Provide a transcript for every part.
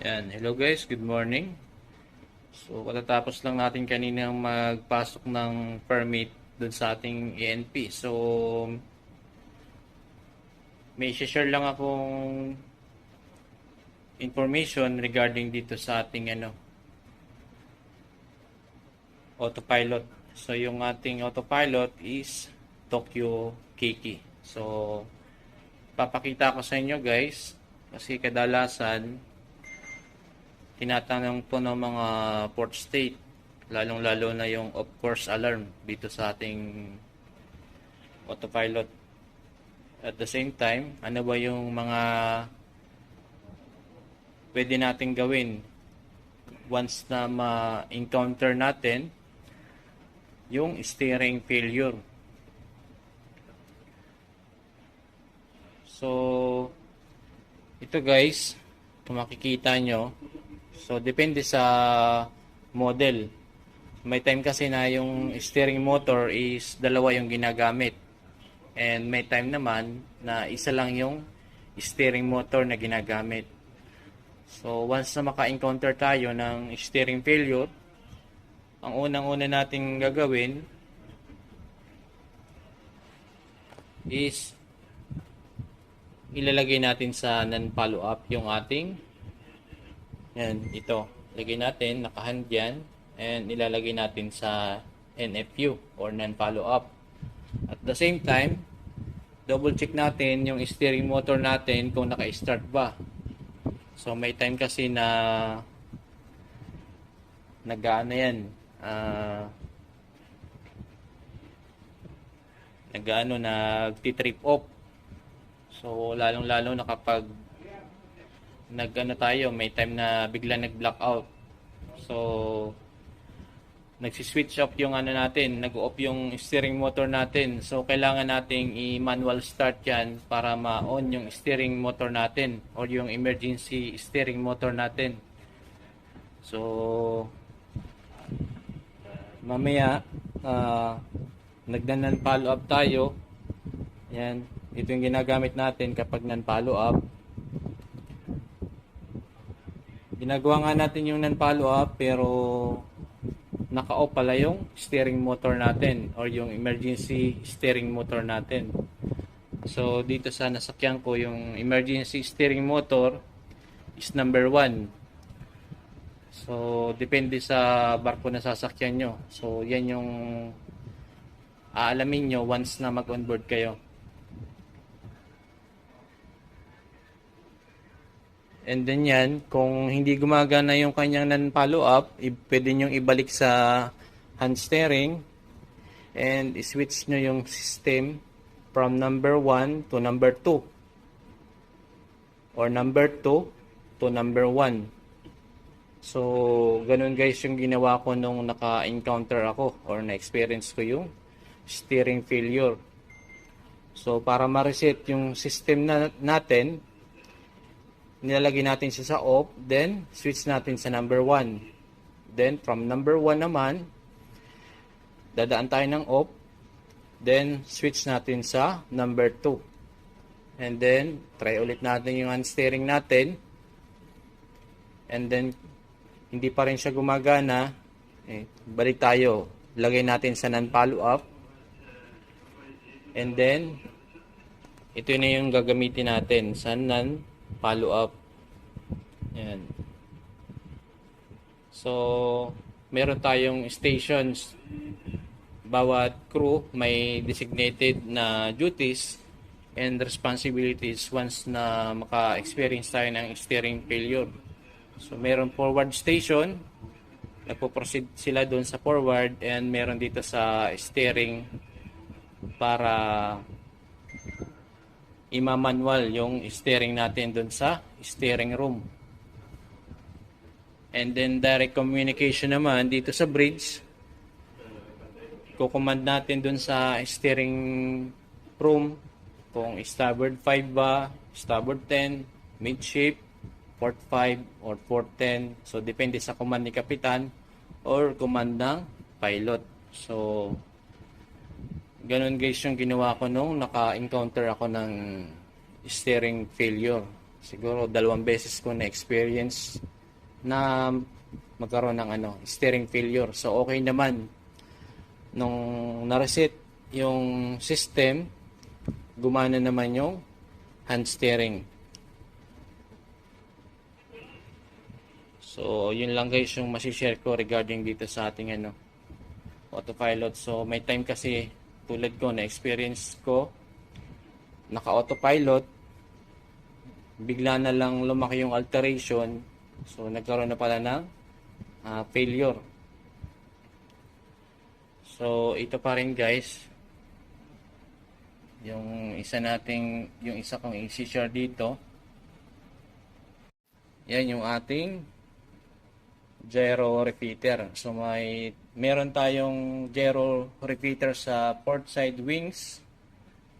Yan. Hello guys, good morning. So, katatapos lang natin kaninang magpasok ng permit dun sa ating ENP. So, may share lang akong information regarding dito sa ating autopilot. So, yung ating autopilot is Tokyo Keiki. So, papakita ko sa inyo guys kasi kadalasan tinatanong po ng mga port state, lalong-lalo na yung off course alarm dito sa ating autopilot. At the same time, ano ba yung mga pwede nating gawin once na ma-encounter natin yung steering failure. So, ito guys, kung makikita nyo, so depende sa model. May time kasi na yung steering motor is dalawa yung ginagamit. And may time naman na isa lang yung steering motor na ginagamit. So once na maka-encounter tayo ng steering failure, ang unang-una nating gagawin is ilalagay natin sa non-follow up yung ating ito. Lagay natin, nakahand yan, and ilalagay natin sa NFU or non-follow up. At the same time, double check natin yung steering motor natin kung naka-start ba. So may time kasi na nagti-trip off. So lalong-lalo na kapag tayo, may time na bigla nag-blackout. So nagsi-switch off yung natin, nag-off yung steering motor natin. So kailangan nating i-manual start yan para ma-on yung steering motor natin or yung emergency steering motor natin. So mamaya nagdan follow up tayo. Yan, ito yung ginagamit natin kapag non-follow up. Ginagawa nga natin yung non-follow up pero naka-off pala yung steering motor natin or yung emergency steering motor natin. So dito sa nasakyan ko, yung emergency steering motor is number 1. So depende sa barko na sasakyan nyo. So yan yung aalamin nyo once na mag-onboard kayo. And then yan, kung hindi gumagana yung kanyang non-follow up, pwede nyo ibalik sa hand steering and switch nyo yung system from number 1 to number 2 or number 2 to number 1. So, ganun guys yung ginawa ko nung naka-encounter ako or na-experience ko yung steering failure. So, para ma-reset yung system natin, nilalagay natin siya sa off, then switch natin sa number 1. Then from number 1 naman, dadaan tayo ng off, then switch natin sa number 2. And then try ulit natin yung hand steering natin. And then hindi pa rin siya gumagana, balik tayo, lagay natin sa non-follow up. And then ito na yung gagamitin natin sa follow up. Yan. So, meron tayong stations. Bawat crew may designated na duties and responsibilities once na maka-experience tayo ng steering failure. So, meron forward station. Nagpo-proceed sila doon sa forward and meron dito sa steering para ima-manual yung steering natin dun sa steering room. And then direct communication naman dito sa bridge. Kukommand natin dun sa steering room kung starboard 5 ba, starboard 10, midship, port 5 or port 10. So depende sa command ni kapitan or command ng pilot. So ganun guys yung ginawa ko nung naka-encounter ako ng steering failure. Siguro 2 beses ko na-experience na magkaroon ng steering failure. So okay naman nung na-reset yung system, gumana naman yung hand steering. So yun lang guys yung masishare ko regarding dito sa ating autopilot. So may time kasi tulad ko na experience ko naka autopilot, bigla na lang lumaki yung alteration, so nagkaroon na pala ng failure. So ito pa rin guys yung isa kong i-share dito. Yan yung ating gyro repeater. So meron tayong gyro repeater sa port side wings,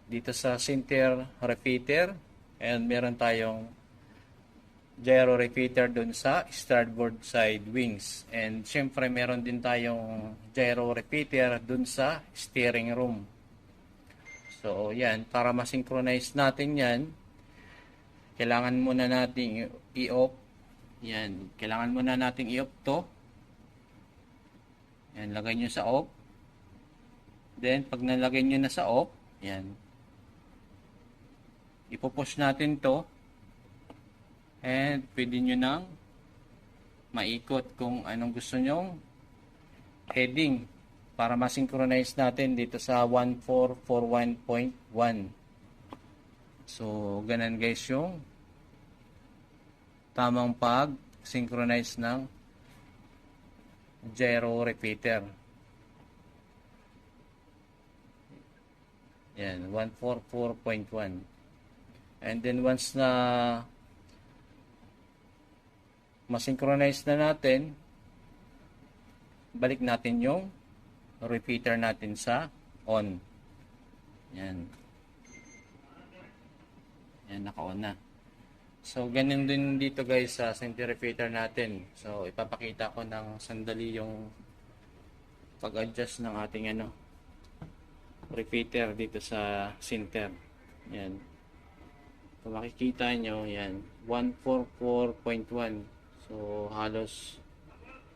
dito sa center repeater, and meron tayong gyro repeater dun sa starboard side wings. And syempre meron din tayong gyro repeater dun sa steering room. So yan, para ma-synchronize natin yan, kailangan muna nating i-off. Yan, kailangan muna nating i-off to. Yan, lagay nyo sa off. Then pag nalagay nyo na sa off, yan, ipopush natin to, and pwede nyo nang maikot kung anong gusto nyong heading para ma-synchronize natin dito sa 1441.1. So ganun guys yung tamang pag-synchronize ng gyro repeater. Yan, 144.1. And then once na ma-synchronize na natin, balik natin yung repeater natin sa on. Yan. Yan, naka-on na. So ganun din dito guys sa center repeater natin. So ipapakita ko ng sandali yung pag-adjust ng ating repeater dito sa center. Yan. Kung makikita nyo, yan, 144.1. So, halos,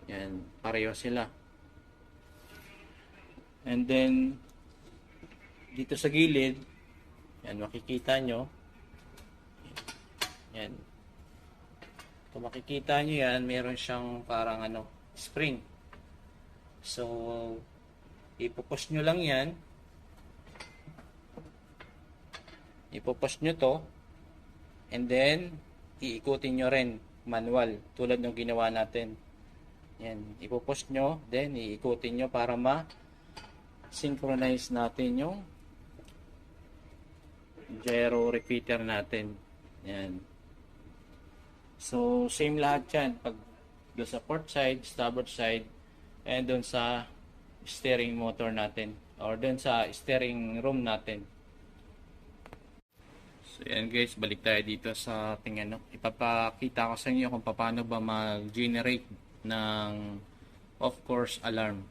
yan, pareho sila. And then, dito sa gilid, yan, makikita nyo, yan. Kung makikita nyo yan, meron siyang parang spring. So, ipupush nyo lang yan. Ipupush nyo to. And then, iikutin nyo rin manual, tulad ng ginawa natin. Yan, ipupush nyo, then iikutin nyo para ma-synchronize natin yung gyro repeater natin. Yan. So, same lahat yan. Pag doon sa port side, starboard side, and doon sa steering motor natin, or doon sa steering room natin. So yan guys, balik tayo dito sa ating ipapakita ko sa inyo kung paano ba mag-generate ng off-course alarm.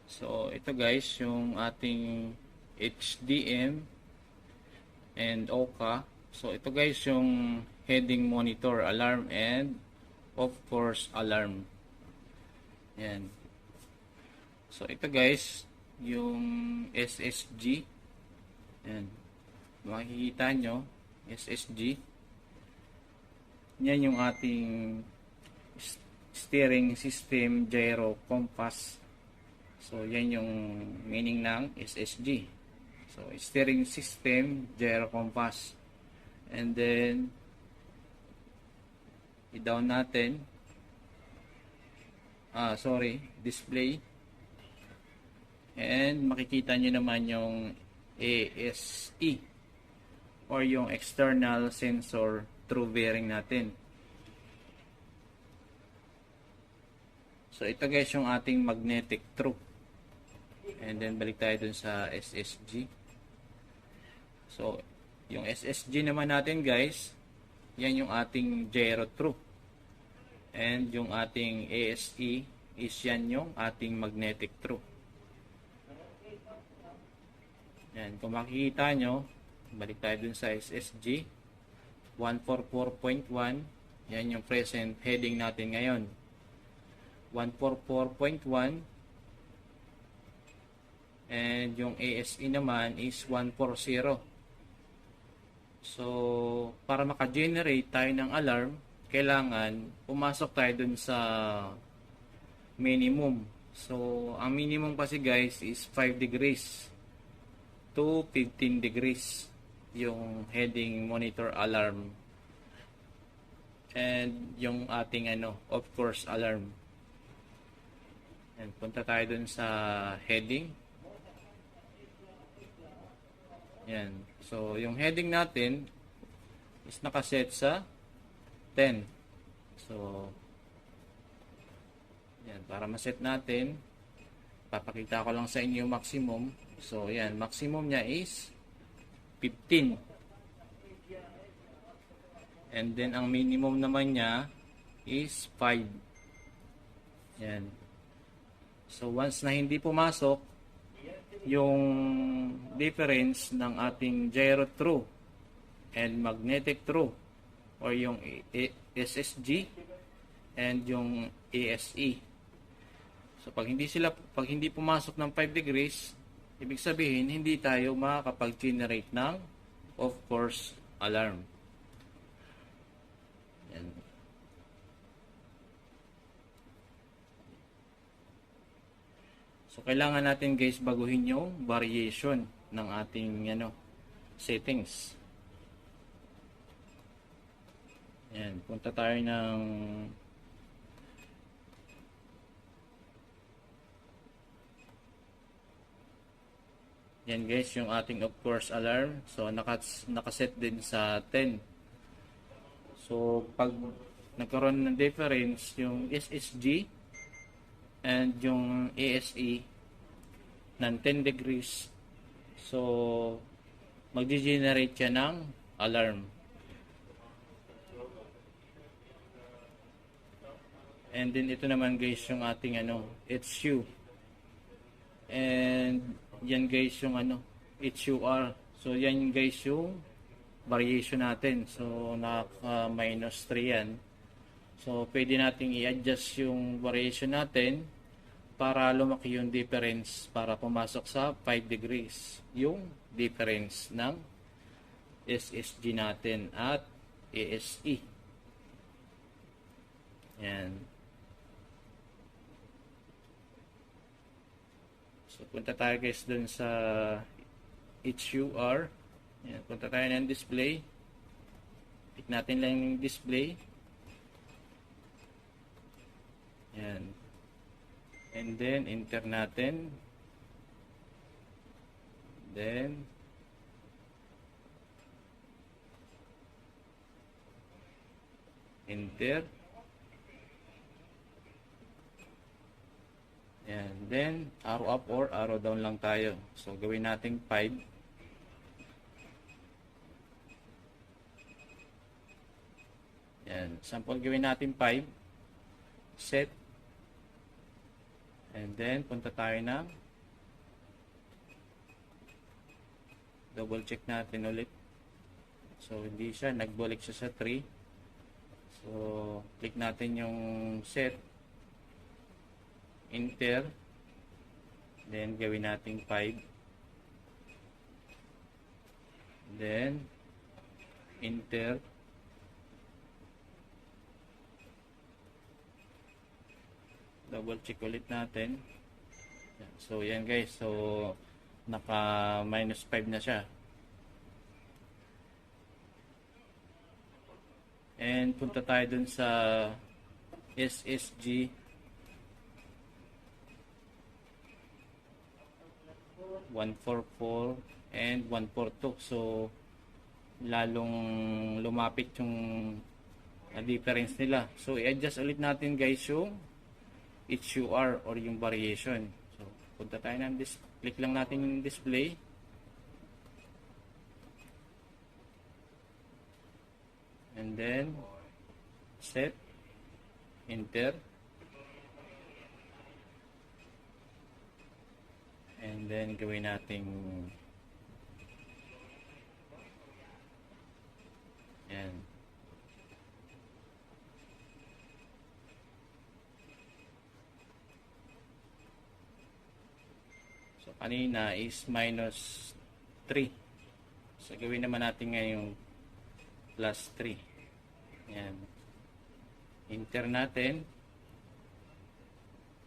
So ito guys, yung ating HDM and OCA. So ito guys, yung heading monitor alarm and off-course alarm. Yan. So ito guys, yung SSG. Yan. Makikita nyo, SSG. Yan yung ating steering system gyro compass. So yan yung meaning ng SSG. So steering system gyro compass. And then i-down natin. Display. And makikita nyo naman yung ASE, or yung external sensor true bearing natin. So ito guys yung ating magnetic true. And then balik tayo dun sa SSG. So yung SSG naman natin guys, yan yung ating gyro true. And yung ating ASE is yan yung ating magnetic true. Yan, kung makikita nyo, balik tayo dun sa SSG 144.1. Yan yung present heading natin ngayon. 144.1 and yung ASE naman is 140. So, para maka-generate tayo ng alarm, kailangan pumasok tayo dun sa minimum. So, ang minimum kasi guys is 5 degrees to 15 degrees yung heading monitor alarm and yung ating of course alarm. And punta tayo dun sa heading. Yan. So, yung heading natin is nakaset sa 10. So, yan. Para maset natin, papakita ko lang sa inyo yung maximum. So, yan. Maximum niya is 15. And then, ang minimum naman niya is 5. Yan. So, once na hindi pumasok yung difference ng ating gyro through and magnetic through or yung SSG and yung ASE. So, pag hindi pumasok ng 5 degrees, ibig sabihin, hindi tayo makakapag-generate ng of course alarm. Yan. So, kailangan natin guys baguhin yung variation ng ating settings. Yan, punta tayo ng yan guys, yung ating of course alarm. So, nakaset din sa 10. So, pag nagkaroon ng difference yung SSG and yung ASE ng 10 degrees, so magge-generate siya ng alarm. And then ito naman guys yung ating HU. And yan guys yung HUR. So yan guys yung variation natin. So naka -3 yan. So pwede nating i-adjust yung variation natin para lumaki yung difference para pumasok sa 5 degrees yung difference ng SSG natin at ASE. Yan. So, punta tayo guys dun sa HUR. Yan. Punta tayo ng display. Pick natin lang yung display. Yan. And then, enter natin. Then, enter. Yan. Then, arrow up or arrow down lang tayo. So, gawin natin 5. Yan. Sample gawin natin 5. Set. And then, punta tayo na. Double check natin ulit. So, hindi siya. Nagbalik siya sa 3. So, click natin yung set. Enter. Then, gawin natin 5. Then, enter. Double check ulit natin. So, yan guys. So, naka -5 na siya. And, punta tayo dun sa SSG 144 and 142. So, lalong lumapit yung difference nila. So, i-adjust ulit natin guys yung HUR or yung variation. So, punta tayo ng click lang natin yung display. And then, set, enter. And then, gawin natin yan. kanina is -3. So gawin naman natin ngayon +3. Yan. Enter natin.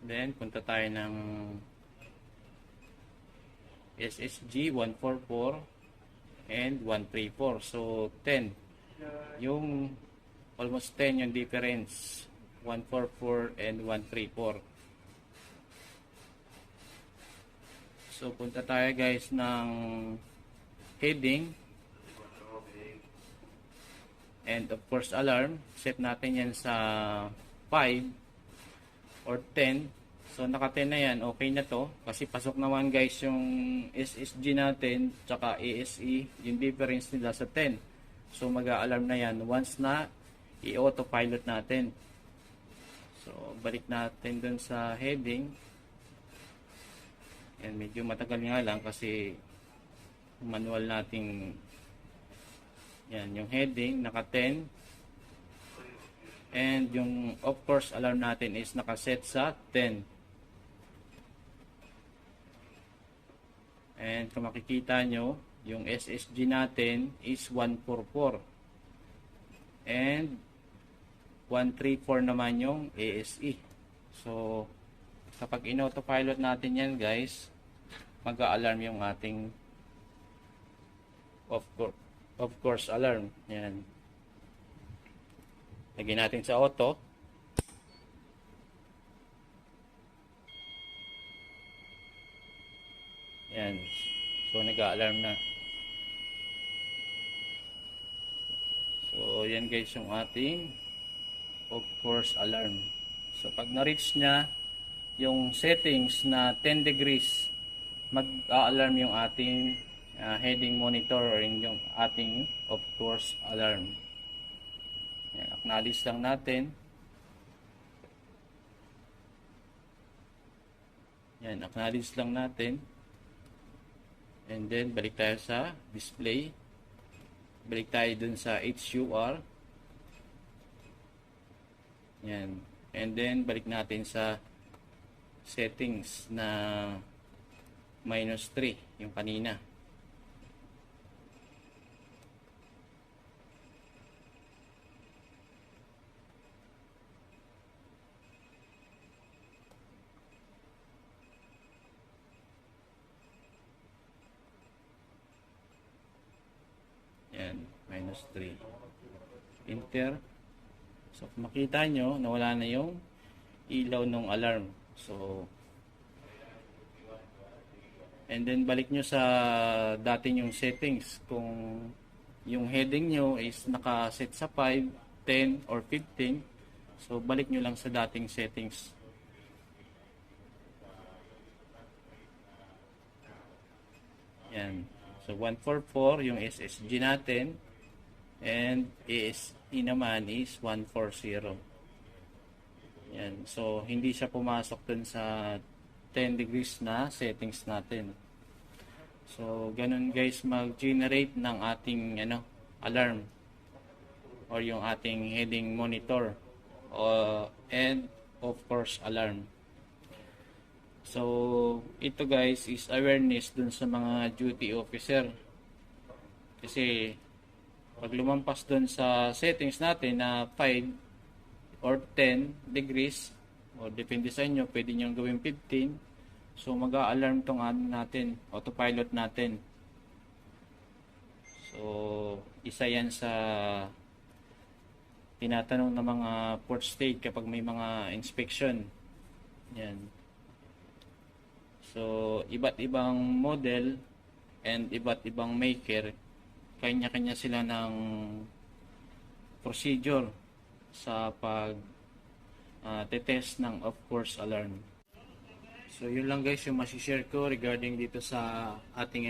Then punta tayo ng SSG 144 and 134. So 10. Yung almost 10 yung difference. 144 and 134. So punta tayo guys ng heading and of course alarm. Set natin yan sa 5 or 10. So naka 10 na yan, okay na to kasi pasok naman guys yung SSG natin tsaka ASE, yung difference nila sa 10. So mag-a-alarm na yan once na i-autopilot natin. So balik natin dun sa heading. And medyo matagal nga lang kasi manual nating yan, yung heading naka 10 and yung of course alarm natin is nakaset sa 10. And kung makikita nyo, yung SSG natin is 144 and 134 naman yung ASE. So kapag in-autopilot natin yan guys, mag-a-alarm yung ating of course alarm. Yan. Lagyan natin sa auto. Yan. So nag-a-alarm na. So yan guys yung ating of course alarm. So pag na-reach niya yung settings na 10 degrees, mag-a-alarm yung ating heading monitor or yung ating of course alarm. Yan, acknowledge lang natin. Yan, acknowledge lang natin. And then balik tayo sa display. Balik tayo dun sa HUR. Yan. And then balik natin sa settings na -3 yung kanina. Yan, -3. Enter. So kung makita nyo, nawala na yung ilaw ng alarm. So and then balik nyo sa dati yung settings. Kung yung heading nyo is nakaset sa 5, 10, or 15, so balik nyo lang sa dating settings. Yan. So 144 yung SSG natin and ASE naman is 140. Yan. So hindi siya pumasok dun sa 10 degrees na settings natin. So ganun guys mag-generate ng ating alarm or yung ating heading monitor and of course alarm. So ito guys is awareness dun sa mga duty officer. Kasi pag lumampas dun sa settings natin na 5 or 10 degrees, o depende sa inyo, pwede nyo gawin 15. So mag-a-alarm tong natin, autopilot natin. So isa yan sa tinatanong ng mga port state kapag may mga inspection. Yan. So iba't ibang model and iba't ibang maker, kanya-kanya sila ng procedure sa pag test ng of course alarm. So yun lang guys yung masishare ko regarding dito sa ating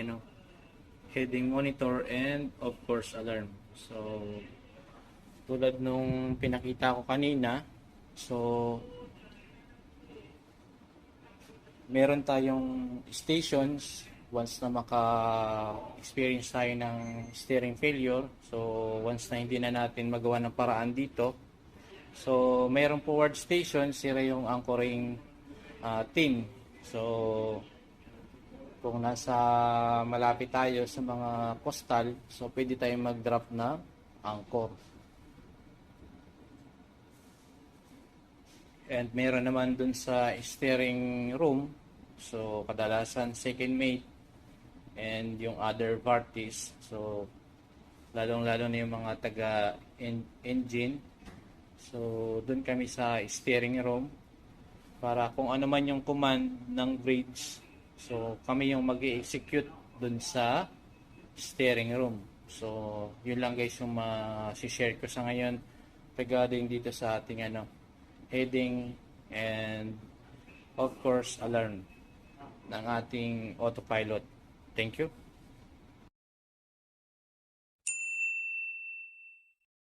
heading monitor and of course alarm. So tulad nung pinakita ko kanina, so meron tayong stations once na maka-experience tayo ng steering failure. So once na hindi na natin magawa ng paraan dito, so mayroong forward station, sira yung anchoring team. So Kung nasa malapit tayo sa mga coastal, so pwede tayong mag-drop na anchor. And meron naman dun sa steering room, so kadalasan second mate and yung other parties. So lalong-lalo na yung mga taga-engine. So dun kami sa steering room para kung ano man yung command ng bridge, so kami yung mag-execute dun sa steering room. So yun lang guys yung ma-share ko sa ngayon regarding dito sa ating heading and of course alarm ng ating autopilot. Thank you.